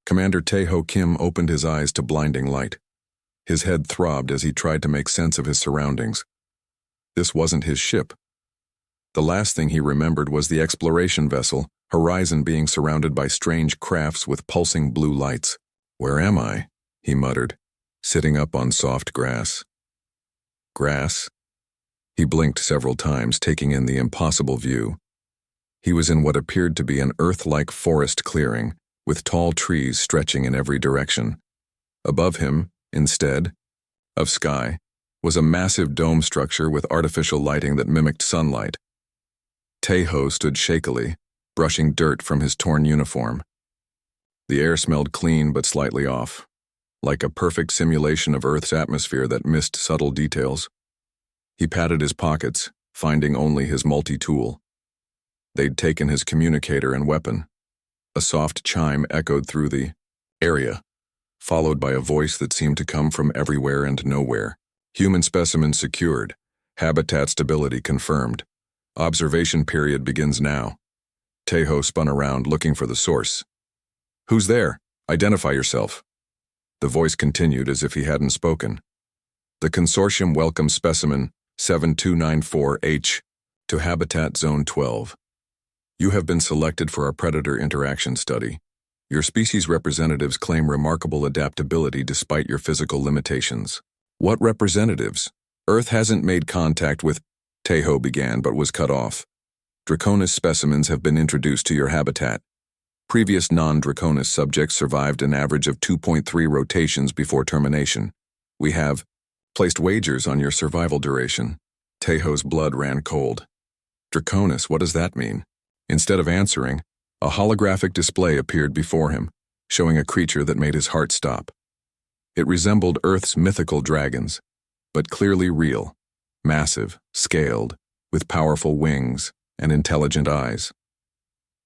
Commander Tae-ho Kim opened his eyes to blinding light. His head throbbed as he tried to make sense of his surroundings. This wasn't his ship. The last thing he remembered was the exploration vessel, Horizon, being surrounded by strange crafts with pulsing blue lights. "Where am I?" he muttered, sitting up on soft grass. Grass? He blinked several times, taking in the impossible view. He was in what appeared to be an Earth-like forest clearing, with tall trees stretching in every direction. Above him, instead of sky, was a massive dome structure with artificial lighting that mimicked sunlight. Tae-ho stood shakily, brushing dirt from his torn uniform. The air smelled clean but slightly off, like a perfect simulation of Earth's atmosphere that missed subtle details. He patted his pockets, finding only his multi-tool. They'd taken his communicator and weapon. A soft chime echoed through the area, followed by a voice that seemed to come from everywhere and nowhere. "Human specimen secured. Habitat stability confirmed. Observation period begins now." Tae-ho spun around, looking for the source. "Who's there? Identify yourself." The voice continued as if he hadn't spoken. "The consortium welcomes specimen 7294H to Habitat Zone 12. You have been selected for our predator interaction study. Your species representatives claim remarkable adaptability despite your physical limitations." "What representatives? Earth hasn't made contact with," Tae-ho began but was cut off. "Draconis specimens have been introduced to your habitat. Previous non-Draconis subjects survived an average of 2.3 rotations before termination. We have placed wagers on your survival duration." Tae-ho's blood ran cold. "Draconis, what does that mean?" Instead of answering, a holographic display appeared before him, showing a creature that made his heart stop. It resembled Earth's mythical dragons, but clearly real, massive, scaled, with powerful wings and intelligent eyes.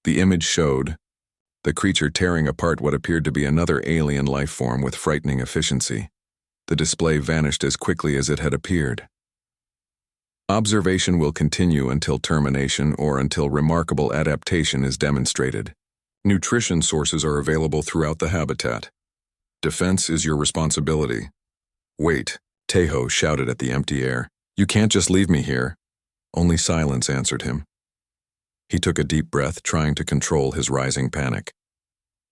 The image showed the creature tearing apart what appeared to be another alien life form with frightening efficiency. The display vanished as quickly as it had appeared. "Observation will continue until termination or until remarkable adaptation is demonstrated. Nutrition sources are available throughout the habitat. Defense is your responsibility." "Wait," Tae-ho shouted at the empty air. "You can't just leave me here." Only silence answered him. He took a deep breath, trying to control his rising panic.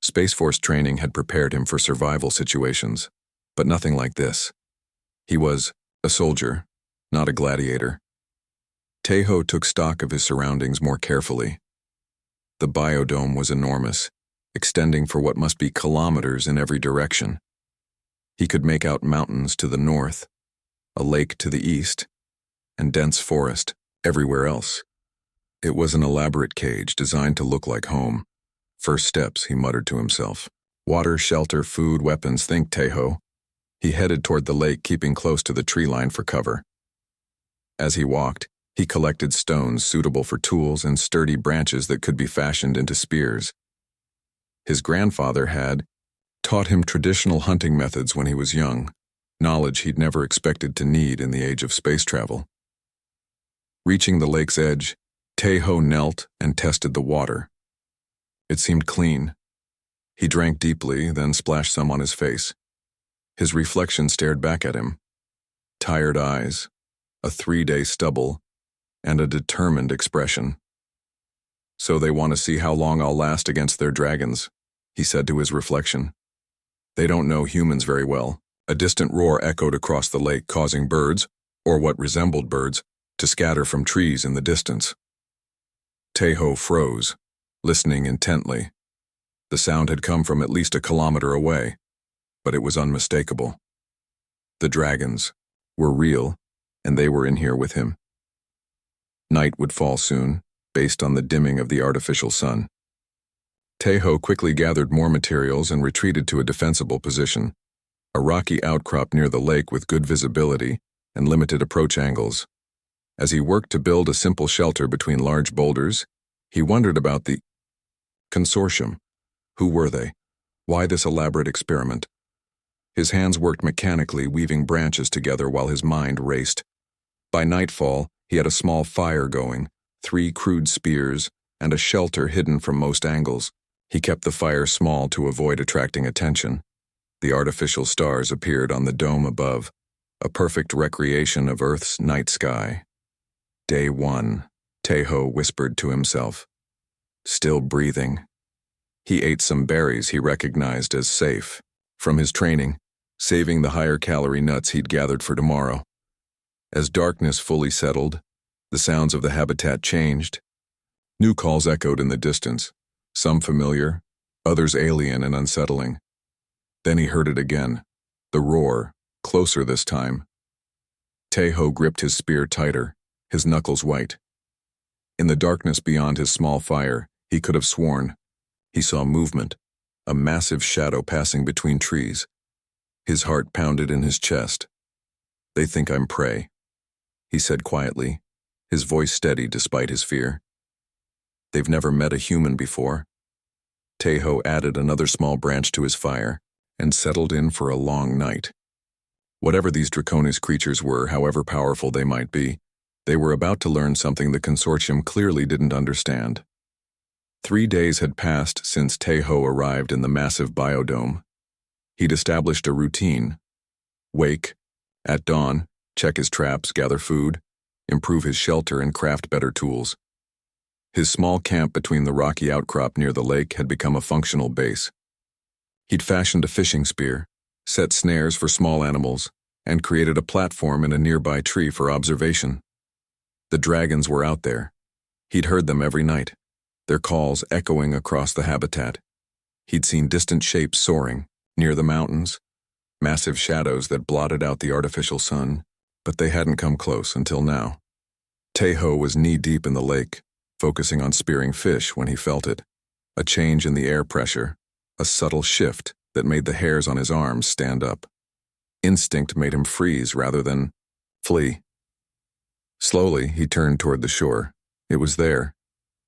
Space Force training had prepared him for survival situations, but nothing like this. He was a soldier, not a gladiator. Tae-ho took stock of his surroundings more carefully. The biodome was enormous, extending for what must be kilometers in every direction. He could make out mountains to the north, a lake to the east, and dense forest everywhere else. It was an elaborate cage designed to look like home. "First steps," he muttered to himself. "Water, shelter, food, weapons, think, Tae-ho." He headed toward the lake, keeping close to the tree line for cover. As he walked, he collected stones suitable for tools and sturdy branches that could be fashioned into spears. His grandfather had taught him traditional hunting methods when he was young, knowledge he'd never expected to need in the age of space travel. Reaching the lake's edge, Tae-ho knelt and tested the water. It seemed clean. He drank deeply, then splashed some on his face. His reflection stared back at him. Tired eyes, a 3-day stubble, and a determined expression. "So they want to see how long I'll last against their dragons," he said to his reflection. "They don't know humans very well." A distant roar echoed across the lake, causing birds, or what resembled birds, to scatter from trees in the distance. Tae-ho froze, listening intently. The sound had come from at least a kilometer away, but it was unmistakable. The dragons were real, and they were in here with him. Night would fall soon, based on the dimming of the artificial sun. Tae-ho quickly gathered more materials and retreated to a defensible position, a rocky outcrop near the lake with good visibility and limited approach angles. As he worked to build a simple shelter between large boulders, he wondered about the consortium. Who were they? Why this elaborate experiment? His hands worked mechanically, weaving branches together while his mind raced. By nightfall, he had a small fire going, 3 crude spears, and a shelter hidden from most angles. He kept the fire small to avoid attracting attention. The artificial stars appeared on the dome above, a perfect recreation of Earth's night sky. Day 1, Tejo whispered to himself. Still breathing. He ate some berries he recognized as safe from his training, saving the higher-calorie nuts he'd gathered for tomorrow. As darkness fully settled, the sounds of the habitat changed. New calls echoed in the distance, some familiar, others alien and unsettling. Then he heard it again, the roar, closer this time. Tejo gripped his spear tighter, his knuckles white. In the darkness beyond his small fire, he could have sworn he saw movement, a massive shadow passing between trees. His heart pounded in his chest. "They think I'm prey," he said quietly, his voice steady despite his fear. "They've never met a human before." Tejo added another small branch to his fire and settled in for a long night. Whatever these draconis creatures were, however powerful they might be, they were about to learn something the consortium clearly didn't understand. 3 days had passed since Tejo arrived in the massive biodome. He'd established a routine. Wake, at dawn, check his traps, gather food, improve his shelter, and craft better tools. His small camp between the rocky outcrop near the lake had become a functional base. He'd fashioned a fishing spear, set snares for small animals, and created a platform in a nearby tree for observation. The dragons were out there. He'd heard them every night, their calls echoing across the habitat. He'd seen distant shapes soaring, near the mountains, massive shadows that blotted out the artificial sun, but they hadn't come close until now. Tejo was knee-deep in the lake, focusing on spearing fish when he felt it. A change in the air pressure, a subtle shift that made the hairs on his arms stand up. Instinct made him freeze rather than flee. Slowly, he turned toward the shore. It was there,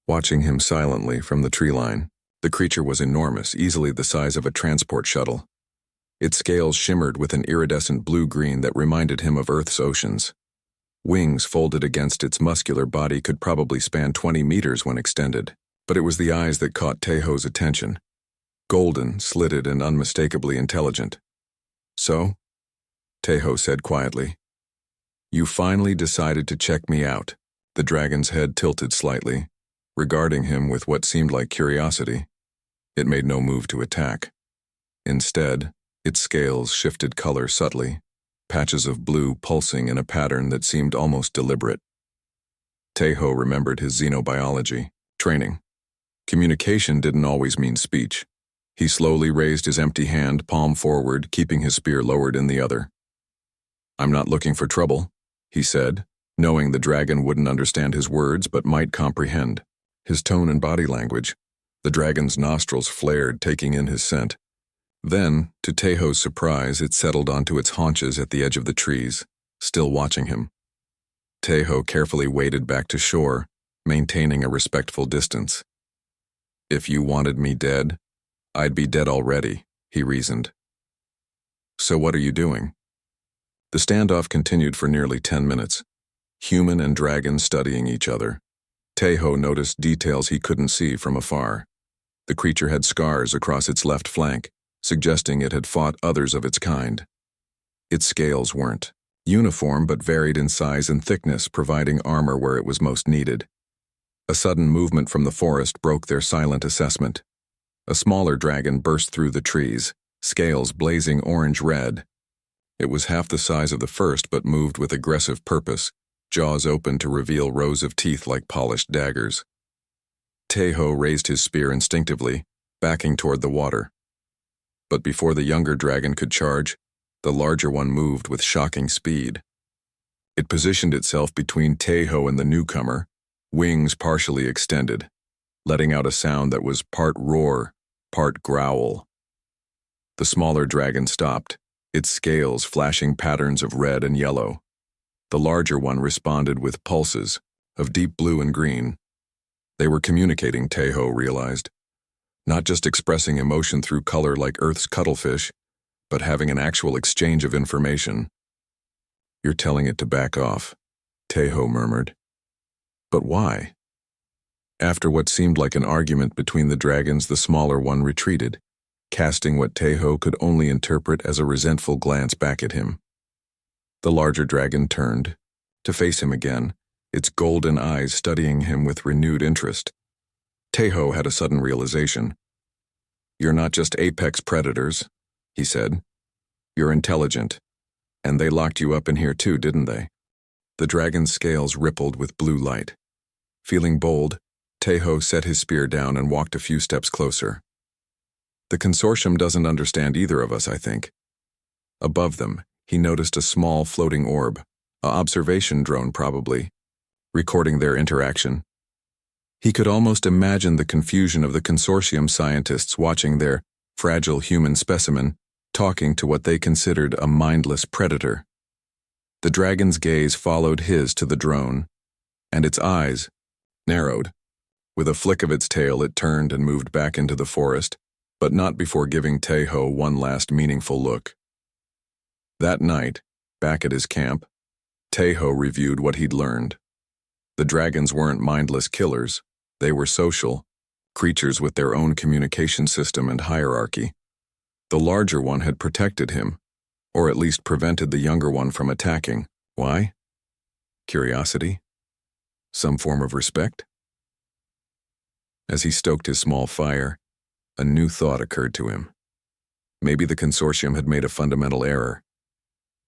watching him silently from the tree line. The creature was enormous, easily the size of a transport shuttle. Its scales shimmered with an iridescent blue-green that reminded him of Earth's oceans. Wings folded against its muscular body could probably span 20 meters when extended, but it was the eyes that caught Tejo's attention. Golden, slitted, and unmistakably intelligent. "So?" Tejo said quietly. "You finally decided to check me out." The dragon's head tilted slightly, regarding him with what seemed like curiosity. It made no move to attack. Instead, its scales shifted color subtly, patches of blue pulsing in a pattern that seemed almost deliberate. Tejo remembered his xenobiology training. Communication didn't always mean speech. He slowly raised his empty hand, palm forward, keeping his spear lowered in the other. "I'm not looking for trouble," he said, knowing the dragon wouldn't understand his words but might comprehend. His tone and body language. The dragon's nostrils flared, taking in his scent. Then, to Tejo's surprise, it settled onto its haunches at the edge of the trees, still watching him. Tejo carefully waded back to shore, maintaining a respectful distance. "If you wanted me dead, I'd be dead already," he reasoned. "So what are you doing?" The standoff continued for nearly 10 minutes, human and dragon studying each other. Tejo noticed details he couldn't see from afar. The creature had scars across its left flank, suggesting it had fought others of its kind. Its scales weren't uniform but varied in size and thickness, providing armor where it was most needed. A sudden movement from the forest broke their silent assessment. A smaller dragon burst through the trees, scales blazing orange-red. It was half the size of the first but moved with aggressive purpose, jaws open to reveal rows of teeth like polished daggers. Tejo raised his spear instinctively, backing toward the water. But before the younger dragon could charge, the larger one moved with shocking speed. It positioned itself between Tejo and the newcomer, wings partially extended, letting out a sound that was part roar, part growl. The smaller dragon stopped, its scales flashing patterns of red and yellow. The larger one responded with pulses of deep blue and green. They were communicating, Tejo realized. Not just expressing emotion through color like Earth's cuttlefish, but having an actual exchange of information. "You're telling it to back off," Tejo murmured. "But why?" After what seemed like an argument between the dragons, the smaller one retreated, casting what Taeho could only interpret as a resentful glance back at him. The larger dragon turned, to face him again, its golden eyes studying him with renewed interest. Taeho had a sudden realization. "You're not just apex predators," he said. "You're intelligent. And they locked you up in here too, didn't they?" The dragon's scales rippled with blue light. Feeling bold, Taeho set his spear down and walked a few steps closer. "The consortium doesn't understand either of us, I think." Above them, he noticed a small floating orb, an observation drone probably, recording their interaction. He could almost imagine the confusion of the consortium scientists watching their fragile human specimen talking to what they considered a mindless predator. The dragon's gaze followed his to the drone, and its eyes narrowed. With a flick of its tail, it turned and moved back into the forest, but not before giving Taeho one last meaningful look. That night, back at his camp, Taeho reviewed what he'd learned. The dragons weren't mindless killers. They were social, creatures with their own communication system and hierarchy. The larger one had protected him, or at least prevented the younger one from attacking. Why? Curiosity? Some form of respect? As he stoked his small fire, a new thought occurred to him. Maybe the consortium had made a fundamental error.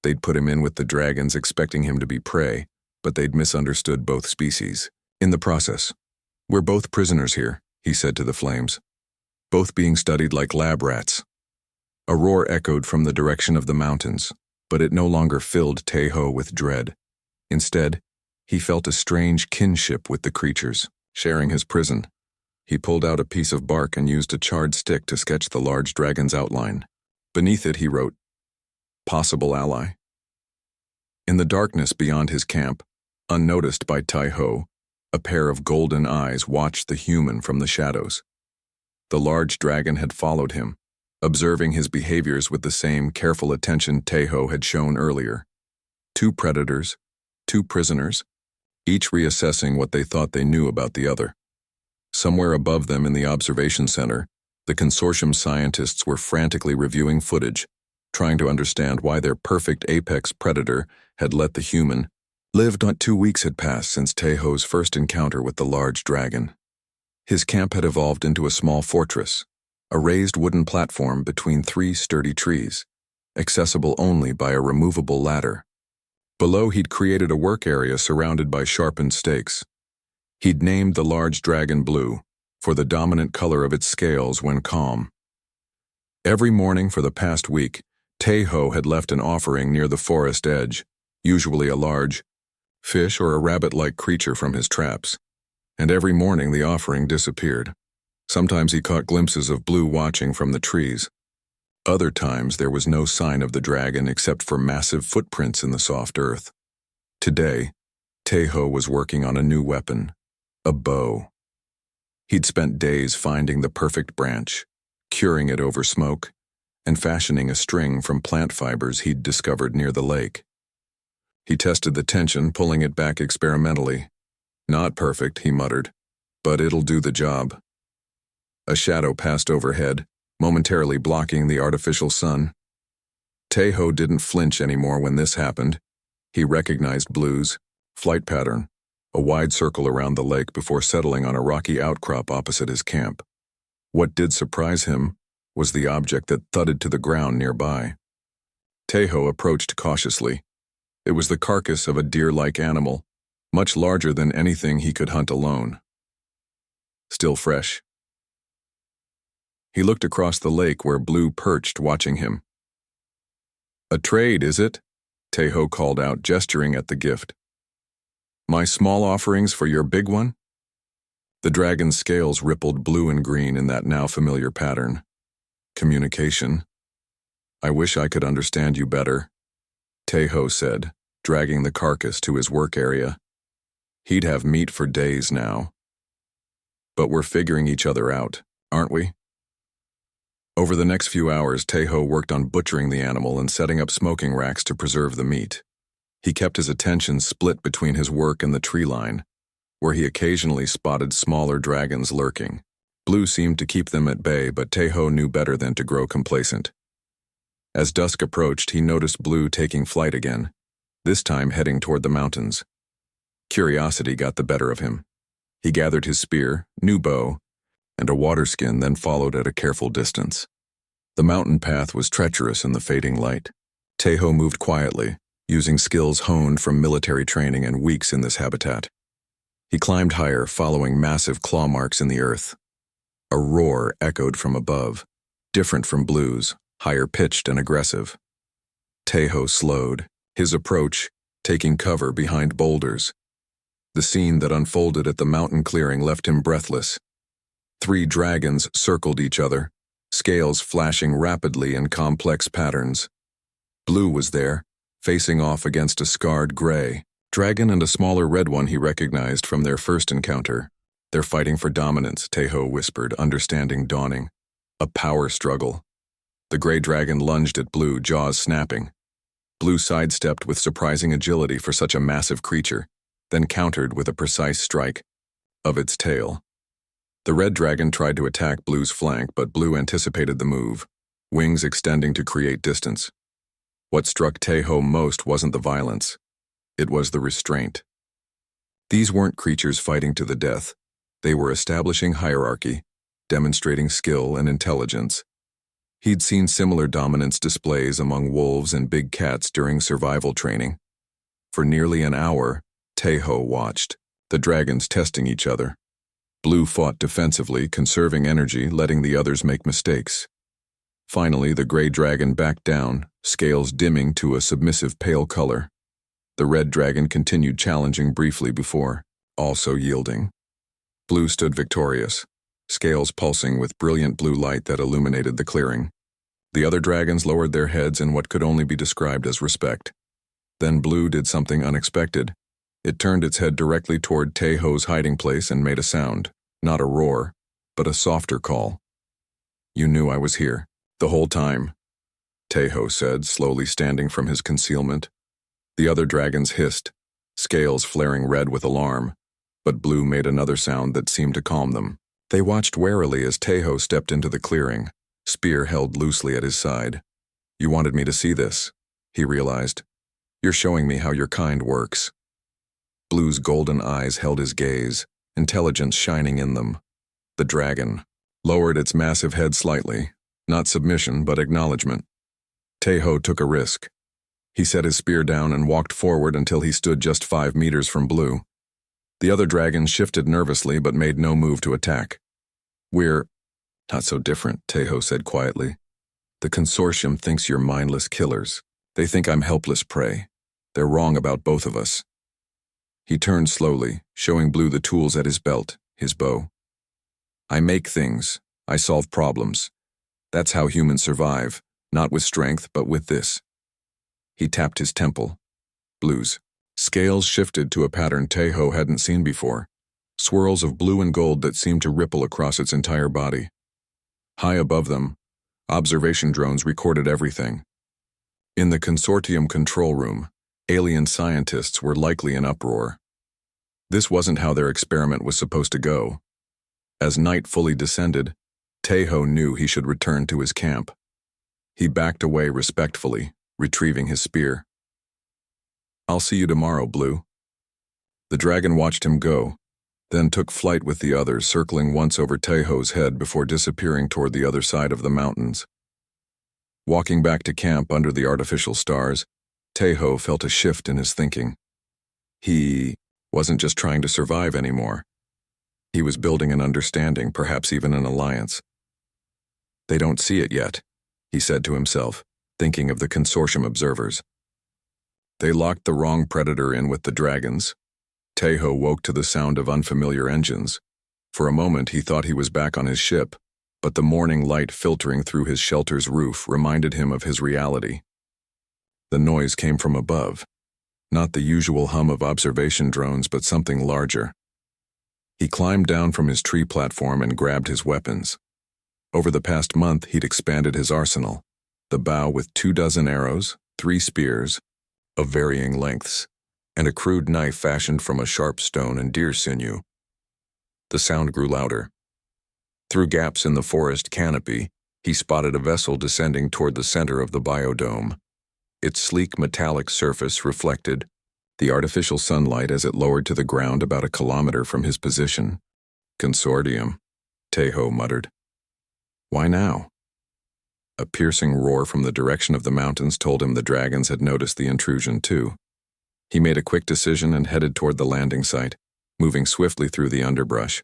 They'd put him in with the dragons expecting him to be prey, but they'd misunderstood both species. In the process, "We're both prisoners here," he said to the flames, "both being studied like lab rats." A roar echoed from the direction of the mountains, but it no longer filled Taeho with dread. Instead, he felt a strange kinship with the creatures, sharing his prison. He pulled out a piece of bark and used a charred stick to sketch the large dragon's outline. Beneath it, he wrote, "Possible ally." In the darkness beyond his camp, unnoticed by Taeho, a pair of golden eyes watched the human from the shadows. The large dragon had followed him, observing his behaviors with the same careful attention Taeho had shown earlier. Two predators, two prisoners, each reassessing what they thought they knew about the other. Somewhere above them in the observation center, the consortium scientists were frantically reviewing footage, trying to understand why their perfect apex predator had let the human live. Not 2 weeks had passed since Taeho's first encounter with the large dragon. His camp had evolved into a small fortress, a raised wooden platform between 3 sturdy trees, accessible only by a removable ladder. Below, he'd created a work area surrounded by sharpened stakes. He'd named the large dragon blue, for the dominant color of its scales when calm. Every morning for the past week, Taeho had left an offering near the forest edge, usually a large fish or a rabbit-like creature from his traps. And every morning the offering disappeared. Sometimes he caught glimpses of blue watching from the trees. Other times there was no sign of the dragon except for massive footprints in the soft earth. Today, Taeho was working on a new weapon, a bow. He'd spent days finding the perfect branch, curing it over smoke, and fashioning a string from plant fibers he'd discovered near the lake. He tested the tension, pulling it back experimentally. "Not perfect," he muttered, "but it'll do the job." A shadow passed overhead, momentarily blocking the artificial sun. Taeho didn't flinch anymore when this happened. He recognized Blue's flight pattern, a wide circle around the lake before settling on a rocky outcrop opposite his camp. What did surprise him was the object that thudded to the ground nearby. Taeho approached cautiously. It was the carcass of a deer-like animal, much larger than anything he could hunt alone. Still fresh. He looked across the lake where Blue perched watching him. "A trade, is it?" Taeho called out, gesturing at the gift. "My small offerings for your big one?" The dragon's scales rippled blue and green in that now familiar pattern. "Communication. I wish I could understand you better," Taeho said, dragging the carcass to his work area. He'd have meat for days now. "But we're figuring each other out, aren't we?" Over the next few hours, Taeho worked on butchering the animal and setting up smoking racks to preserve the meat. He kept his attention split between his work and the tree line, where he occasionally spotted smaller dragons lurking. Blue seemed to keep them at bay, but Taeho knew better than to grow complacent. As dusk approached, he noticed Blue taking flight again, this time heading toward the mountains. Curiosity got the better of him. He gathered his spear, new bow, and a water skin, then followed at a careful distance. The mountain path was treacherous in the fading light. Taeho moved quietly, using skills honed from military training and weeks in this habitat. He climbed higher, following massive claw marks in the earth. A roar echoed from above, different from Blue's, higher pitched and aggressive. Taeho slowed, his approach taking cover behind boulders. The scene that unfolded at the mountain clearing left him breathless. 3 dragons circled each other, scales flashing rapidly in complex patterns. Blue was there, facing off against a scarred gray dragon and a smaller red one he recognized from their first encounter. "They're fighting for dominance," Taeho whispered, understanding dawning. A power struggle. The gray dragon lunged at Blue, jaws snapping. Blue sidestepped with surprising agility for such a massive creature, then countered with a precise strike of its tail. The red dragon tried to attack Blue's flank, but Blue anticipated the move, wings extending to create distance. What struck Taeho most wasn't the violence. It was the restraint. These weren't creatures fighting to the death. They were establishing hierarchy, demonstrating skill and intelligence. He'd seen similar dominance displays among wolves and big cats during survival training. For nearly an hour, Taeho watched, the dragons testing each other. Blue fought defensively, conserving energy, letting the others make mistakes. Finally, the gray dragon backed down, scales dimming to a submissive pale color. The red dragon continued challenging briefly before, also yielding. Blue stood victorious, scales pulsing with brilliant blue light that illuminated the clearing. The other dragons lowered their heads in what could only be described as respect. Then Blue did something unexpected. It turned its head directly toward Taeho's hiding place and made a sound, not a roar, but a softer call. "You knew I was here, the whole time," Taeho said, slowly standing from his concealment. The other dragons hissed, scales flaring red with alarm, but Blue made another sound that seemed to calm them. They watched warily as Taeho stepped into the clearing, spear held loosely at his side. "You wanted me to see this," he realized. "You're showing me how your kind works." Blue's golden eyes held his gaze, intelligence shining in them. The dragon lowered its massive head slightly, not submission but acknowledgement. Taeho took a risk. He set his spear down and walked forward until he stood just 5 meters from Blue. The other dragons shifted nervously but made no move to attack. "We're not so different," Taeho said quietly. "The consortium thinks you're mindless killers. They think I'm helpless prey. They're wrong about both of us." He turned slowly, showing Blue the tools at his belt, his bow. "I make things. I solve problems. That's how humans survive, not with strength, but with this." He tapped his temple. Blue's scales shifted to a pattern Taeho hadn't seen before, swirls of blue and gold that seemed to ripple across its entire body. High above them, observation drones recorded everything. In the consortium control room, alien scientists were likely in uproar. This wasn't how their experiment was supposed to go. As night fully descended, Taeho knew he should return to his camp. He backed away respectfully, retrieving his spear. "I'll see you tomorrow, Blue." The dragon watched him go, then took flight with the others, circling once over Taeho's head before disappearing toward the other side of the mountains. Walking back to camp under the artificial stars, Taeho felt a shift in his thinking. He wasn't just trying to survive anymore. He was building an understanding, perhaps even an alliance. "They don't see it yet," he said to himself, thinking of the consortium observers. They locked the wrong predator in with the dragons. Taeho woke to the sound of unfamiliar engines. For a moment he thought he was back on his ship, but the morning light filtering through his shelter's roof reminded him of his reality. The noise came from above, not the usual hum of observation drones, but something larger. He climbed down from his tree platform and grabbed his weapons. Over the past month he'd expanded his arsenal, the bow with 24 arrows, 3 spears, of varying lengths, and a crude knife fashioned from a sharp stone and deer sinew. The sound grew louder. Through gaps in the forest canopy, he spotted a vessel descending toward the center of the biodome. Its sleek metallic surface reflected the artificial sunlight as it lowered to the ground about a kilometer from his position. "Consortium," Tejo muttered. "Why now?" A piercing roar from the direction of the mountains told him the dragons had noticed the intrusion too. He made a quick decision and headed toward the landing site, moving swiftly through the underbrush,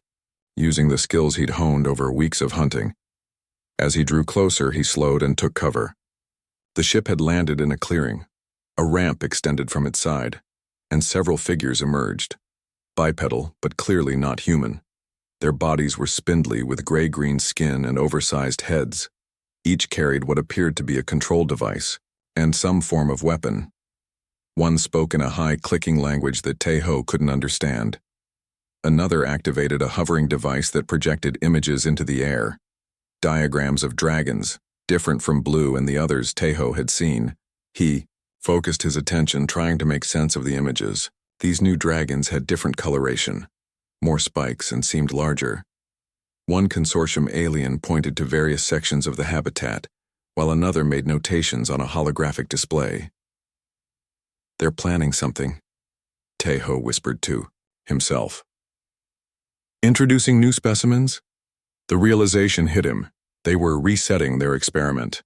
using the skills he'd honed over weeks of hunting. As he drew closer, he slowed and took cover. The ship had landed in a clearing. A ramp extended from its side, and several figures emerged. Bipedal, but clearly not human. Their bodies were spindly with gray-green skin and oversized heads. Each carried what appeared to be a control device, and some form of weapon. One spoke in a high clicking language that Tejo couldn't understand. Another activated a hovering device that projected images into the air. Diagrams of dragons, different from Blue and the others Tejo had seen. He focused his attention trying to make sense of the images. These new dragons had different coloration, more spikes, and seemed larger. One consortium alien pointed to various sections of the habitat, while another made notations on a holographic display. "They're planning something," Tejo whispered to himself. Introducing new specimens? The realization hit him. They were resetting their experiment.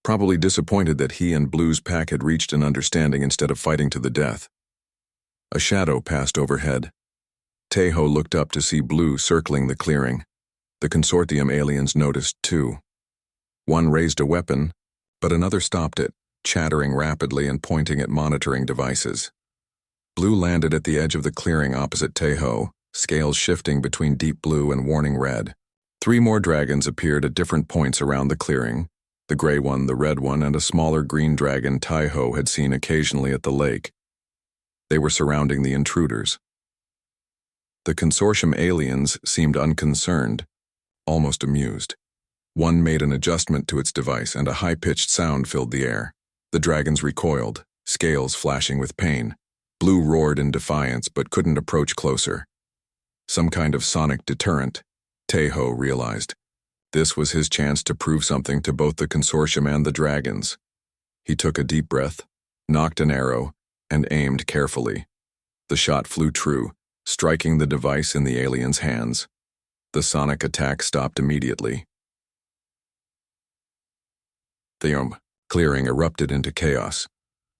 Probably disappointed that he and Blue's pack had reached an understanding instead of fighting to the death. A shadow passed overhead. Tejo looked up to see Blue circling the clearing. The consortium aliens noticed too. One raised a weapon, but another stopped it, chattering rapidly and pointing at monitoring devices. Blue landed at the edge of the clearing opposite Tejo, scales shifting between deep blue and warning red. 3 more dragons appeared at different points around the clearing. The gray one, the red one, and a smaller green dragon Tejo had seen occasionally at the lake. They were surrounding the intruders. The consortium aliens seemed unconcerned, almost amused. One made an adjustment to its device and a high-pitched sound filled the air. The dragons recoiled, scales flashing with pain. Blue roared in defiance but couldn't approach closer. Some kind of sonic deterrent, Tejo realized. This was his chance to prove something to both the consortium and the dragons. He took a deep breath, nocked an arrow, and aimed carefully. The shot flew true, striking the device in the alien's hands. The sonic attack stopped immediately. The clearing erupted into chaos.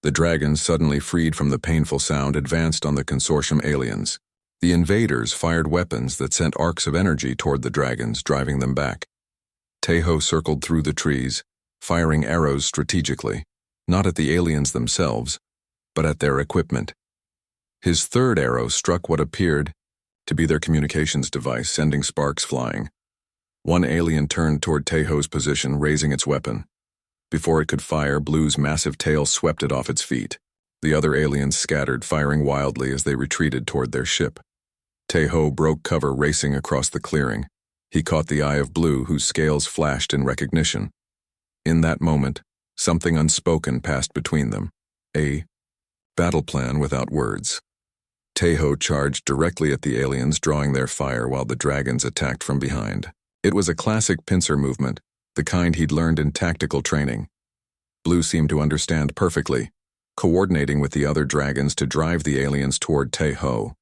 The dragons, suddenly freed from the painful sound, advanced on the consortium aliens. The invaders fired weapons that sent arcs of energy toward the dragons, driving them back. Tejo circled through the trees, firing arrows strategically, not at the aliens themselves, but at their equipment. His third arrow struck what appeared to be their communications device, sending sparks flying. One alien turned toward Tejo's position, raising its weapon. Before it could fire, Blue's massive tail swept it off its feet. The other aliens scattered, firing wildly as they retreated toward their ship. Tejo broke cover, racing across the clearing. He caught the eye of Blue, whose scales flashed in recognition. In that moment, something unspoken passed between them. A battle plan without words. Tejo charged directly at the aliens, drawing their fire while the dragons attacked from behind. It was a classic pincer movement, the kind he'd learned in tactical training. Blue seemed to understand perfectly, coordinating with the other dragons to drive the aliens toward Tejo.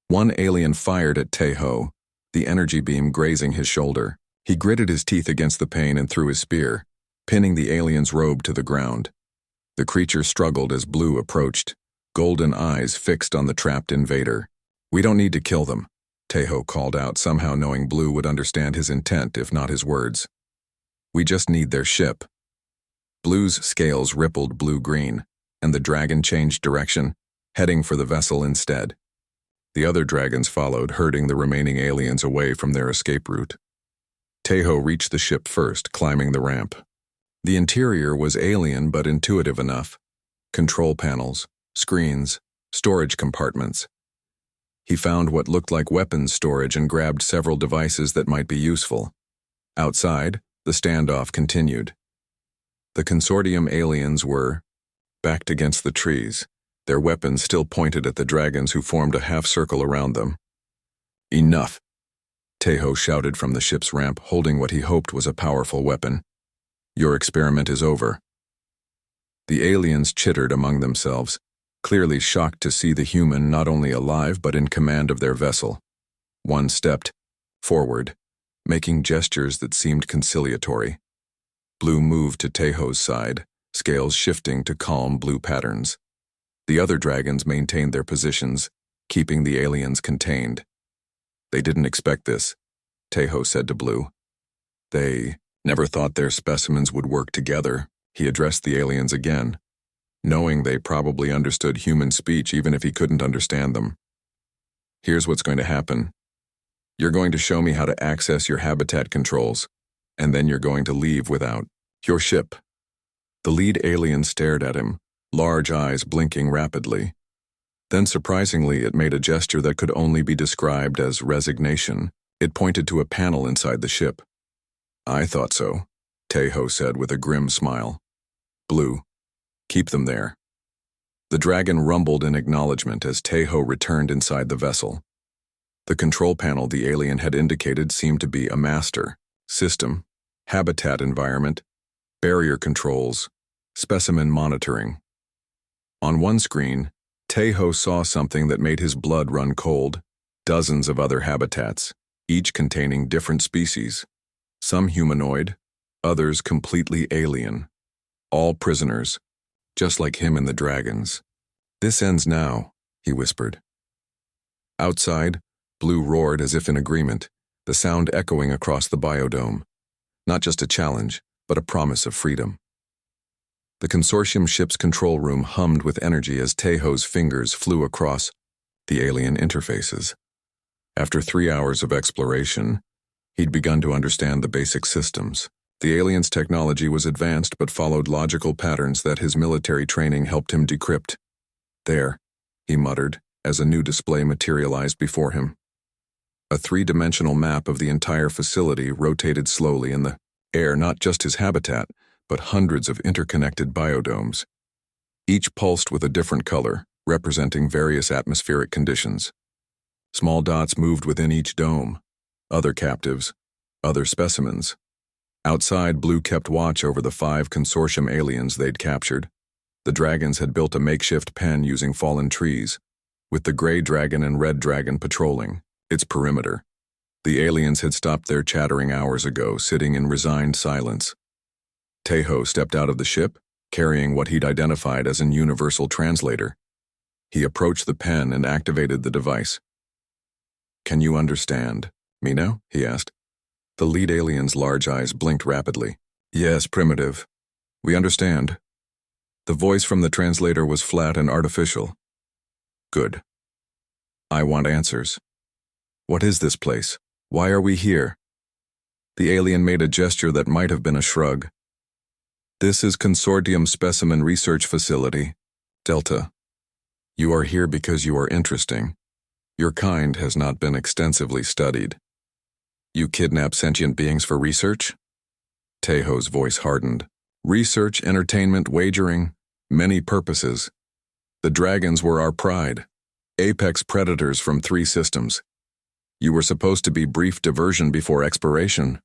One alien fired at Tejo, the energy beam grazing his shoulder. He gritted his teeth against the pain and threw his spear, pinning the alien's robe to the ground. The creature struggled as Blue approached, golden eyes fixed on the trapped invader. "We don't need to kill them," Tejo called out, somehow knowing Blue would understand his intent if not his words. "We just need their ship." Blue's scales rippled blue-green, and the dragon changed direction, heading for the vessel instead. The other dragons followed, herding the remaining aliens away from their escape route. Tejo reached the ship first, climbing the ramp. The interior was alien but intuitive enough. Control panels, screens, storage compartments. He found what looked like weapons storage and grabbed several devices that might be useful. Outside, the standoff continued. The consortium aliens were backed against the trees, their weapons still pointed at the dragons who formed a half-circle around them. "Enough!" Tejo shouted from the ship's ramp, holding what he hoped was a powerful weapon. "Your experiment is over." The aliens chittered among themselves, clearly shocked to see the human not only alive but in command of their vessel. One stepped forward, making gestures that seemed conciliatory. Blue moved to Tejo's side, scales shifting to calm blue patterns. The other dragons maintained their positions, keeping the aliens contained. "They didn't expect this," Tejo said to Blue. "They never thought their specimens would work together." He addressed the aliens again, knowing they probably understood human speech even if he couldn't understand them. "Here's what's going to happen. You're going to show me how to access your habitat controls, and then you're going to leave without your ship." The lead alien stared at him, large eyes blinking rapidly. Then surprisingly, it made a gesture that could only be described as resignation. It pointed to a panel inside the ship. "I thought so," Tejo said with a grim smile. "Blue, keep them there." The dragon rumbled in acknowledgement as Tejo returned inside the vessel. The control panel the alien had indicated seemed to be a master, system, habitat environment, barrier controls, specimen monitoring. On one screen, Tejo saw something that made his blood run cold: dozens of other habitats, each containing different species, some humanoid, others completely alien. All prisoners, just like him and the dragons. "This ends now," he whispered. Outside, Blue roared as if in agreement, the sound echoing across the biodome. Not just a challenge, but a promise of freedom. The consortium ship's control room hummed with energy as Tejo's fingers flew across the alien interfaces. After 3 hours of exploration, he'd begun to understand the basic systems. The alien's technology was advanced but followed logical patterns that his military training helped him decrypt. "There," he muttered, as a new display materialized before him. A 3-dimensional map of the entire facility rotated slowly in the air, not just his habitat, but hundreds of interconnected biodomes, each pulsed with a different color, representing various atmospheric conditions. Small dots moved within each dome, other captives, other specimens. Outside, Blue kept watch over the 5 consortium aliens they'd captured. The dragons had built a makeshift pen using fallen trees, with the gray dragon and red dragon patrolling its perimeter. The aliens had stopped their chattering hours ago, sitting in resigned silence. Tejo stepped out of the ship, carrying what he'd identified as an universal translator. He approached the pen and activated the device. "Can you understand me now?" he asked. The lead alien's large eyes blinked rapidly. "Yes, Primitive. We understand." The voice from the translator was flat and artificial. "Good. I want answers. What is this place? Why are we here?" The alien made a gesture that might have been a shrug. "This is Consortium Specimen Research Facility, Delta. You are here because you are interesting. Your kind has not been extensively studied. You kidnap sentient beings for research?" Tejo's voice hardened. "Research, entertainment, wagering, many purposes. The dragons were our pride, apex predators from 3 systems. You were supposed to be brief diversion before expiration."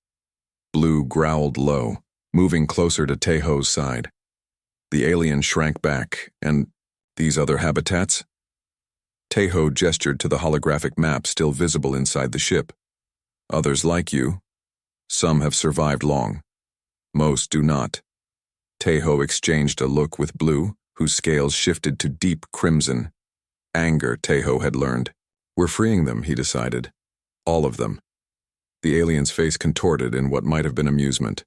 Blue growled low, moving closer to Tejo's side. The alien shrank back. "And these other habitats?" Tejo gestured to the holographic map still visible inside the ship. "Others like you. Some have survived long. Most do not." Tejo exchanged a look with Blue, whose scales shifted to deep crimson. Anger, Tejo had learned. "We're freeing them," he decided. "All of them." The alien's face contorted in what might have been amusement.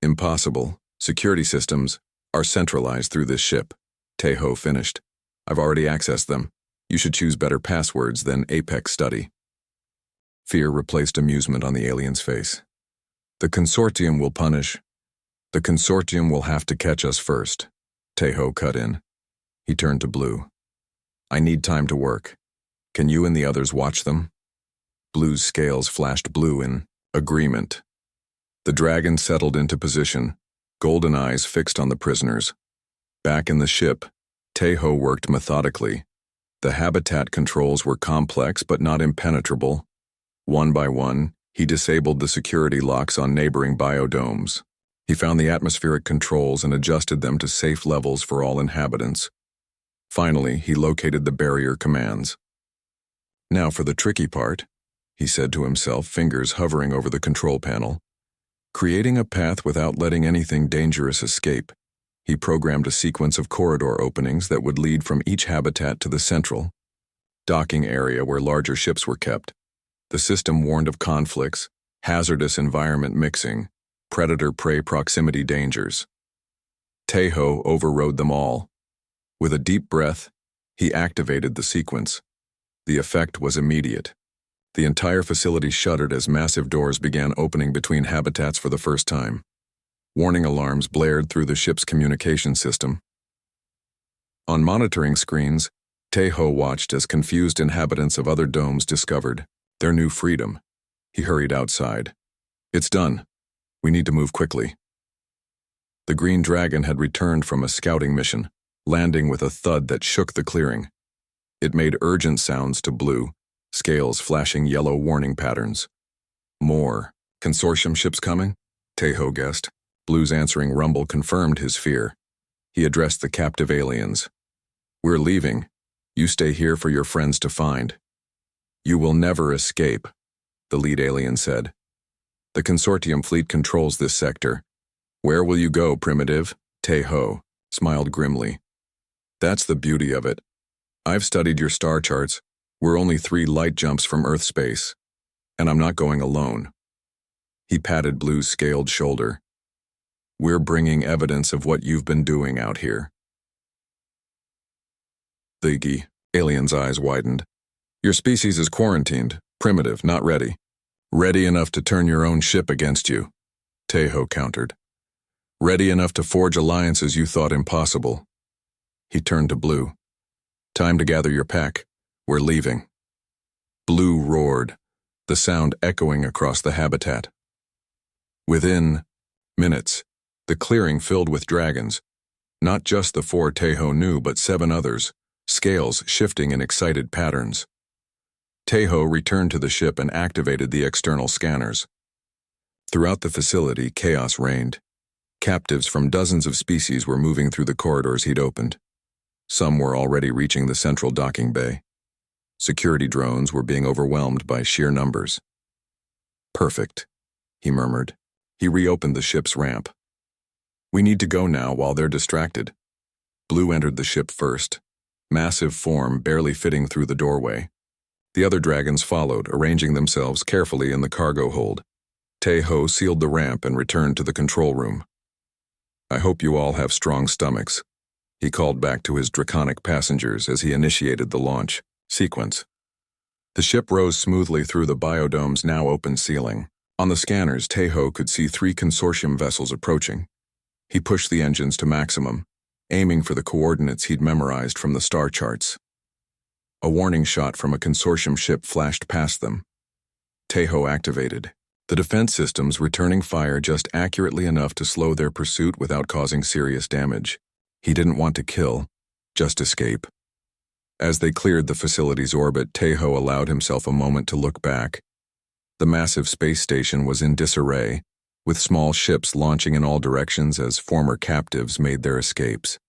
"Impossible. Security systems are centralized through this ship," Tejo finished. "I've already accessed them. You should choose better passwords than Apex Study." Fear replaced amusement on the alien's face. "The consortium will punish. The consortium will have to catch us first," Tejo cut in. He turned to Blue. "I need time to work. Can you and the others watch them?" Blue's scales flashed blue in agreement. The dragon settled into position, golden eyes fixed on the prisoners. Back in the ship, Tejo worked methodically. The habitat controls were complex but not impenetrable. One by one, he disabled the security locks on neighboring biodomes. He found the atmospheric controls and adjusted them to safe levels for all inhabitants. Finally, he located the barrier commands. Now for the tricky part, he said to himself, fingers hovering over the control panel. Creating a path without letting anything dangerous escape, he programmed a sequence of corridor openings that would lead from each habitat to the central docking area where larger ships were kept. The system warned of conflicts, hazardous environment mixing, predator-prey proximity dangers. Tejo overrode them all. With a deep breath, he activated the sequence. The effect was immediate. The entire facility shuddered as massive doors began opening between habitats for the first time. Warning alarms blared through the ship's communication system. On monitoring screens, Tejo watched as confused inhabitants of other domes discovered their new freedom. He hurried outside. It's done. We need to move quickly. The Green Dragon had returned from a scouting mission, landing with a thud that shook the clearing. It made urgent sounds to Blue, scales flashing yellow warning patterns. More consortium ships coming? Tejo guessed. Blue's answering rumble confirmed his fear. He addressed the captive aliens. We're leaving. You stay here for your friends to find. You will never escape, the lead alien said. The consortium fleet controls this sector. Where will you go, primitive? Tejo smiled grimly. That's the beauty of it. I've studied your star charts. We're only 3 light jumps from Earth space. And I'm not going alone. He patted Blue's scaled shoulder. We're bringing evidence of what you've been doing out here. The alien's eyes widened. Your species is quarantined, primitive, not ready. Ready enough to turn your own ship against you, Tejo countered. Ready enough to forge alliances you thought impossible. He turned to Blue. Time to gather your pack. We're leaving. Blue roared, the sound echoing across the habitat. Within minutes, the clearing filled with dragons. Not just the 4 Tejo knew, but 7 others, scales shifting in excited patterns. Tejo returned to the ship and activated the external scanners. Throughout the facility, chaos reigned. Captives from dozens of species were moving through the corridors he'd opened. Some were already reaching the central docking bay. Security drones were being overwhelmed by sheer numbers. Perfect, he murmured. He reopened the ship's ramp. We need to go now while they're distracted. Blue entered the ship first, massive form barely fitting through the doorway. The other dragons followed, arranging themselves carefully in the cargo hold. Tejo sealed the ramp and returned to the control room. I hope you all have strong stomachs, he called back to his draconic passengers as he initiated the launch sequence. The ship rose smoothly through the biodome's now open ceiling. On the scanners, Tejo could see 3 consortium vessels approaching. He pushed the engines to maximum, aiming for the coordinates he'd memorized from the star charts. A warning shot from a consortium ship flashed past them. Tejo activated, the defense systems returning fire just accurately enough to slow their pursuit without causing serious damage. He didn't want to kill, just escape. As they cleared the facility's orbit, Tejo allowed himself a moment to look back. The massive space station was in disarray, with small ships launching in all directions as former captives made their escapes.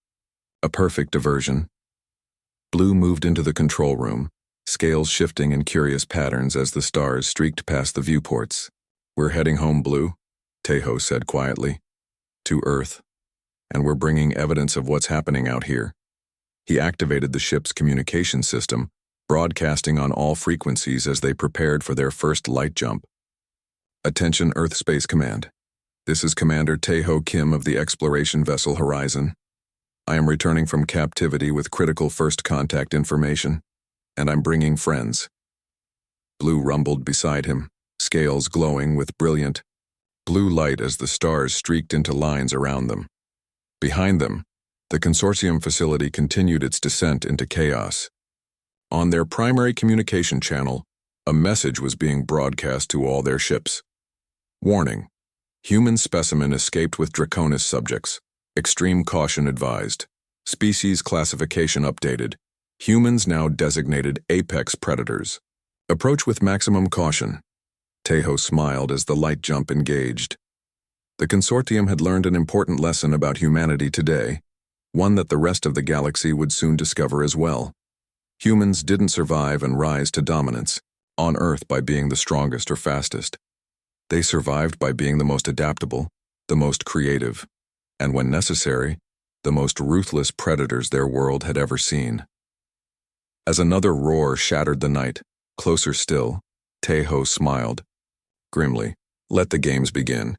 A perfect diversion. Blue moved into the control room, scales shifting in curious patterns as the stars streaked past the viewports. We're heading home, Blue, Tejo said quietly. To Earth. And we're bringing evidence of what's happening out here. He activated the ship's communication system, broadcasting on all frequencies as they prepared for their first light jump. Attention Earth Space Command. This is Commander Tejo Kim of the exploration vessel Horizon. I am returning from captivity with critical first contact information, and I'm bringing friends. Blue rumbled beside him, scales glowing with brilliant blue light as the stars streaked into lines around them. Behind them, the consortium facility continued its descent into chaos. On their primary communication channel, a message was being broadcast to all their ships. Warning: human specimen escaped with Draconis subjects. Extreme caution advised. Species classification updated. Humans now designated apex predators. Approach with maximum caution. Tejo smiled as the light jump engaged. The consortium had learned an important lesson about humanity today, one that the rest of the galaxy would soon discover as well. Humans didn't survive and rise to dominance on Earth by being the strongest or fastest. They survived by being the most adaptable, the most creative, and when necessary, the most ruthless predators their world had ever seen. As another roar shattered the night, closer still, Tejo smiled. Grimly, let the games begin.